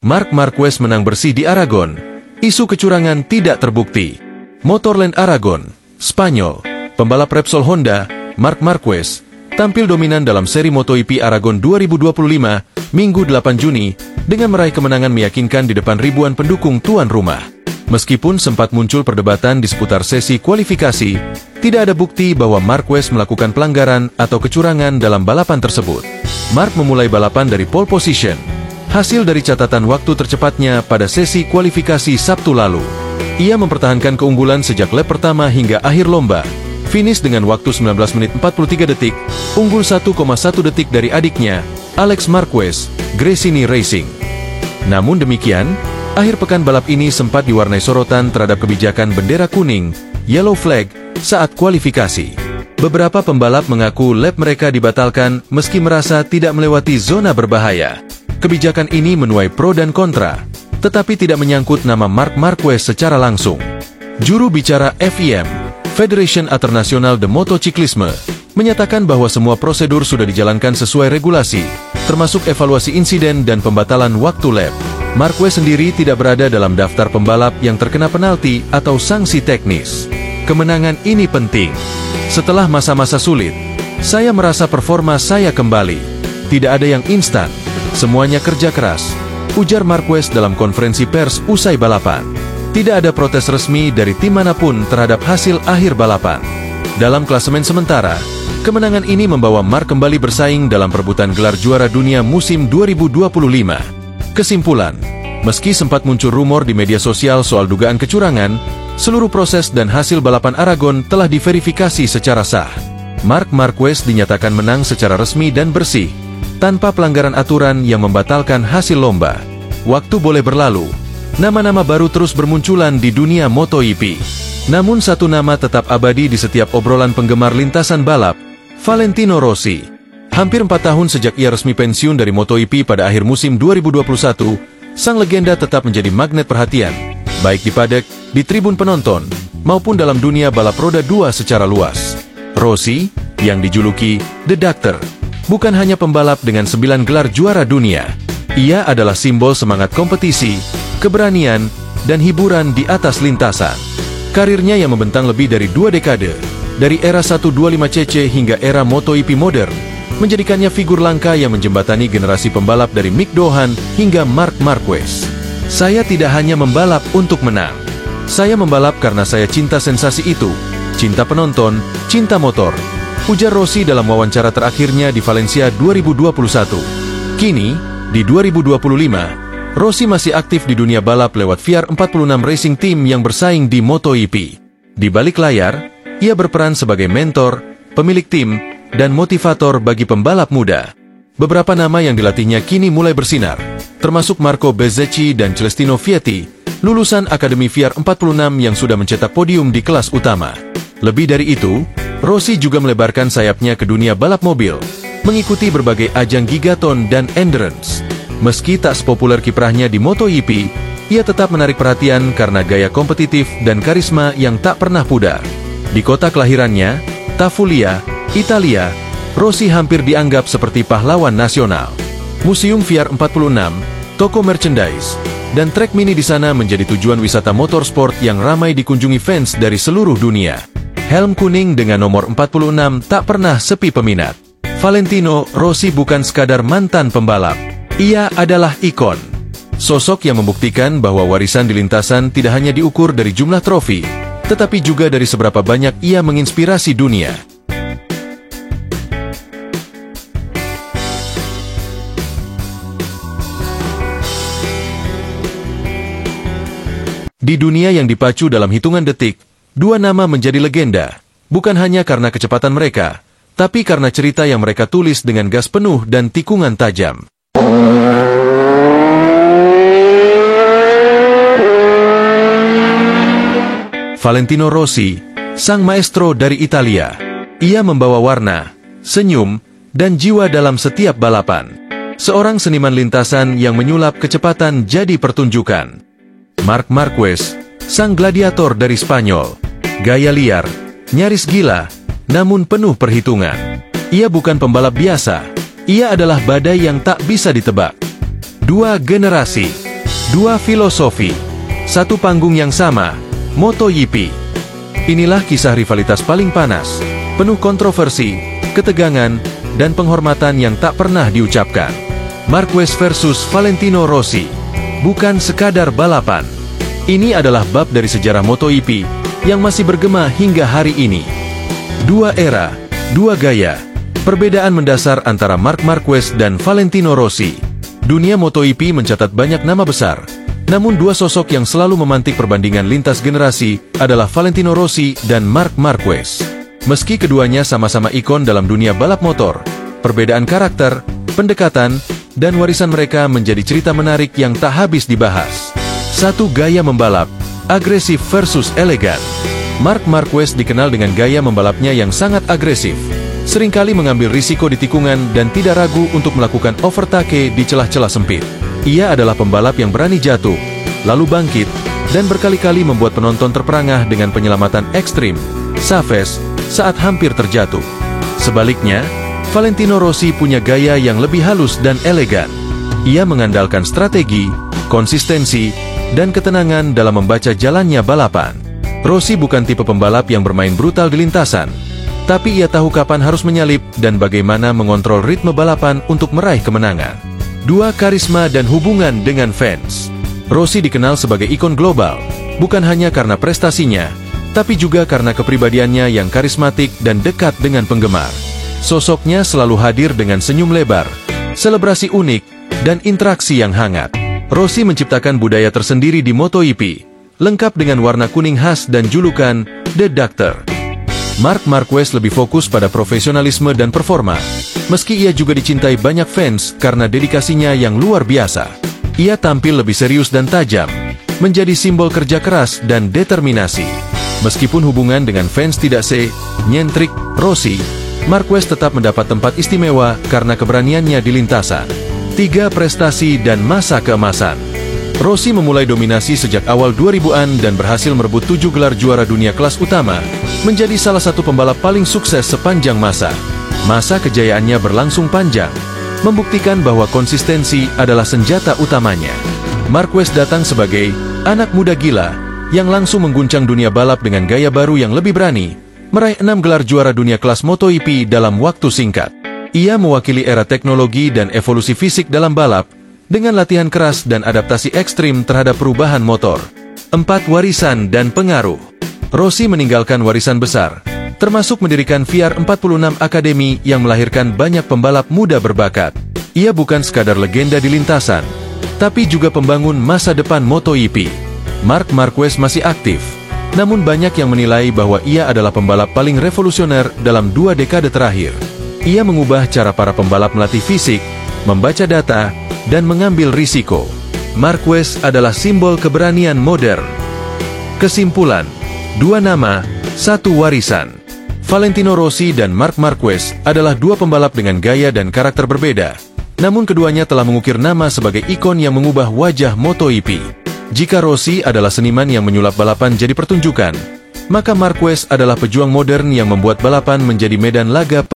Marc Marquez menang bersih di Aragon. Isu kecurangan tidak terbukti. Motorland Aragon, Spanyol. Pembalap Repsol Honda, Marc Marquez, tampil dominan dalam seri MotoGP Aragon 2025, Minggu 8 Juni, dengan meraih kemenangan meyakinkan di depan ribuan pendukung tuan rumah. Meskipun sempat muncul perdebatan di seputar sesi kualifikasi, tidak ada bukti bahwa Marquez melakukan pelanggaran atau kecurangan dalam balapan tersebut. Marc memulai balapan dari pole position, hasil dari catatan waktu tercepatnya pada sesi kualifikasi Sabtu lalu. Ia mempertahankan keunggulan sejak lap pertama hingga akhir lomba. Finish dengan waktu 19 menit 43 detik, unggul 1,1 detik dari adiknya, Alex Marquez, Gresini Racing. Namun demikian, akhir pekan balap ini sempat diwarnai sorotan terhadap kebijakan bendera kuning, yellow flag, saat kualifikasi. Beberapa pembalap mengaku lap mereka dibatalkan meski merasa tidak melewati zona berbahaya. Kebijakan ini menuai pro dan kontra, tetapi tidak menyangkut nama Marc Marquez secara langsung. Juru bicara FIM, Federation International de Motociclisme, menyatakan bahwa semua prosedur sudah dijalankan sesuai regulasi, termasuk evaluasi insiden dan pembatalan waktu lap. Marquez sendiri tidak berada dalam daftar pembalap yang terkena penalti atau sanksi teknis. Kemenangan ini penting. Setelah masa-masa sulit, saya merasa performa saya kembali. Tidak ada yang instan, semuanya kerja keras, ujar Marquez dalam konferensi pers usai balapan. Tidak ada protes resmi dari tim manapun terhadap hasil akhir balapan. Dalam klasemen sementara, kemenangan ini membawa Marc kembali bersaing dalam perebutan gelar juara dunia musim 2025. Kesimpulan, meski sempat muncul rumor di media sosial soal dugaan kecurangan, seluruh proses dan hasil balapan Aragon telah diverifikasi secara sah. Marc Marquez dinyatakan menang secara resmi dan bersih, tanpa pelanggaran aturan yang membatalkan hasil lomba. Waktu boleh berlalu, nama-nama baru terus bermunculan di dunia MotoGP. Namun satu nama tetap abadi di setiap obrolan penggemar lintasan balap, Valentino Rossi. Hampir 4 tahun sejak ia resmi pensiun dari MotoGP pada akhir musim 2021, sang legenda tetap menjadi magnet perhatian, baik di paddock, di tribun penonton, maupun dalam dunia balap roda 2 secara luas. Rossi, yang dijuluki The Doctor, bukan hanya pembalap dengan 9 gelar juara dunia. Ia adalah simbol semangat kompetisi, keberanian, dan hiburan di atas lintasan. Karirnya yang membentang lebih dari 2 dekade, dari era 125cc hingga era MotoGP modern, menjadikannya figur langka yang menjembatani generasi pembalap dari Mick Doohan hingga Marc Marquez. Saya tidak hanya membalap untuk menang. Saya membalap karena saya cinta sensasi itu, cinta penonton, cinta motor, ujar Rossi dalam wawancara terakhirnya di Valencia 2021. Kini, di 2025, Rossi masih aktif di dunia balap lewat VR46 Racing Team yang bersaing di MotoGP. Di balik layar, ia berperan sebagai mentor, pemilik tim, dan motivator bagi pembalap muda. Beberapa nama yang dilatihnya kini mulai bersinar, termasuk Marco Bezzecchi dan Celestino Vietti, lulusan Akademi VR46 yang sudah mencetak podium di kelas utama. Lebih dari itu, Rossi juga melebarkan sayapnya ke dunia balap mobil, mengikuti berbagai ajang gigaton dan endurance. Meski tak sepopuler kiprahnya di MotoGP, ia tetap menarik perhatian karena gaya kompetitif dan karisma yang tak pernah pudar. Di kota kelahirannya, Tafulia, Italia, Rossi hampir dianggap seperti pahlawan nasional. Museum VR46, toko merchandise, dan trek mini di sana menjadi tujuan wisata motorsport yang ramai dikunjungi fans dari seluruh dunia. Helm kuning dengan nomor 46 tak pernah sepi peminat. Valentino Rossi bukan sekadar mantan pembalap. Ia adalah ikon. Sosok yang membuktikan bahwa warisan di lintasan tidak hanya diukur dari jumlah trofi, tetapi juga dari seberapa banyak ia menginspirasi dunia. Di dunia yang dipacu dalam hitungan detik, 2 nama menjadi legenda, bukan hanya karena kecepatan mereka, tapi karena cerita yang mereka tulis dengan gas penuh dan tikungan tajam. Valentino Rossi, sang maestro dari Italia. Ia membawa warna, senyum, dan jiwa dalam setiap balapan. Seorang seniman lintasan yang menyulap kecepatan jadi pertunjukan. Marc Marquez, sang gladiator dari Spanyol. Gaya liar, nyaris gila, namun penuh perhitungan. Ia bukan pembalap biasa, ia adalah badai yang tak bisa ditebak. 2 generasi, Dua filosofi, satu panggung yang sama, MotoGP. Inilah kisah rivalitas paling panas, penuh kontroversi, ketegangan, dan penghormatan yang tak pernah diucapkan. Marquez versus Valentino Rossi, bukan sekadar balapan. Ini adalah bab dari sejarah MotoGP yang masih bergema hingga hari ini. Dua era, dua gaya, perbedaan mendasar antara Marc Marquez dan Valentino Rossi. Dunia MotoGP mencatat banyak nama besar, namun dua sosok yang selalu memantik perbandingan lintas generasi adalah Valentino Rossi dan Marc Marquez. Meski keduanya sama-sama ikon dalam dunia balap motor, perbedaan karakter, pendekatan, dan warisan mereka menjadi cerita menarik yang tak habis dibahas. Satu gaya membalap, agresif versus elegan. Marc Marquez dikenal dengan gaya membalapnya yang sangat agresif, seringkali mengambil risiko di tikungan dan tidak ragu untuk melakukan overtake di celah-celah sempit. Ia adalah pembalap yang berani jatuh, lalu bangkit, dan berkali-kali membuat penonton terperangah dengan penyelamatan ekstrim, savage, saat hampir terjatuh. Sebaliknya, Valentino Rossi punya gaya yang lebih halus dan elegan. Ia mengandalkan strategi, konsistensi, dan ketenangan dalam membaca jalannya balapan. Rossi bukan tipe pembalap yang bermain brutal di lintasan, tapi ia tahu kapan harus menyalip dan bagaimana mengontrol ritme balapan untuk meraih kemenangan. Dua karisma dan hubungan dengan fans. Rossi dikenal sebagai ikon global, bukan hanya karena prestasinya, tapi juga karena kepribadiannya yang karismatik dan dekat dengan penggemar. Sosoknya selalu hadir dengan senyum lebar, selebrasi unik, dan interaksi yang hangat. Rossi menciptakan budaya tersendiri di MotoGP, lengkap dengan warna kuning khas dan julukan The Doctor. Marc Marquez lebih fokus pada profesionalisme dan performa, meski ia juga dicintai banyak fans karena dedikasinya yang luar biasa. Ia tampil lebih serius dan tajam, menjadi simbol kerja keras dan determinasi. Meskipun hubungan dengan fans tidak se-nyentrik Rossi, Marquez tetap mendapat tempat istimewa karena keberaniannya di lintasan. 3 prestasi dan masa keemasan. Rossi memulai dominasi sejak awal 2000-an dan berhasil merebut 7 gelar juara dunia kelas utama, menjadi salah satu pembalap paling sukses sepanjang masa. Masa kejayaannya berlangsung panjang, membuktikan bahwa konsistensi adalah senjata utamanya. Marquez datang sebagai anak muda gila yang langsung mengguncang dunia balap dengan gaya baru yang lebih berani, meraih 6 gelar juara dunia kelas MotoGP dalam waktu singkat. Ia mewakili era teknologi dan evolusi fisik dalam balap, dengan latihan keras dan adaptasi ekstrim terhadap perubahan motor. 4 warisan dan pengaruh. Rossi meninggalkan warisan besar, termasuk mendirikan VR46 Academy yang melahirkan banyak pembalap muda berbakat. Ia bukan sekadar legenda di lintasan, tapi juga pembangun masa depan MotoGP. Marc Marquez masih aktif, namun banyak yang menilai bahwa ia adalah pembalap paling revolusioner dalam 2 dekade terakhir. Ia mengubah cara para pembalap melatih fisik, membaca data, dan mengambil risiko. Marquez adalah simbol keberanian modern. Kesimpulan, 2 nama, 1 warisan. Valentino Rossi dan Marc Marquez adalah 2 pembalap dengan gaya dan karakter berbeda. Namun keduanya telah mengukir nama sebagai ikon yang mengubah wajah MotoGP. Jika Rossi adalah seniman yang menyulap balapan jadi pertunjukan, maka Marquez adalah pejuang modern yang membuat balapan menjadi medan laga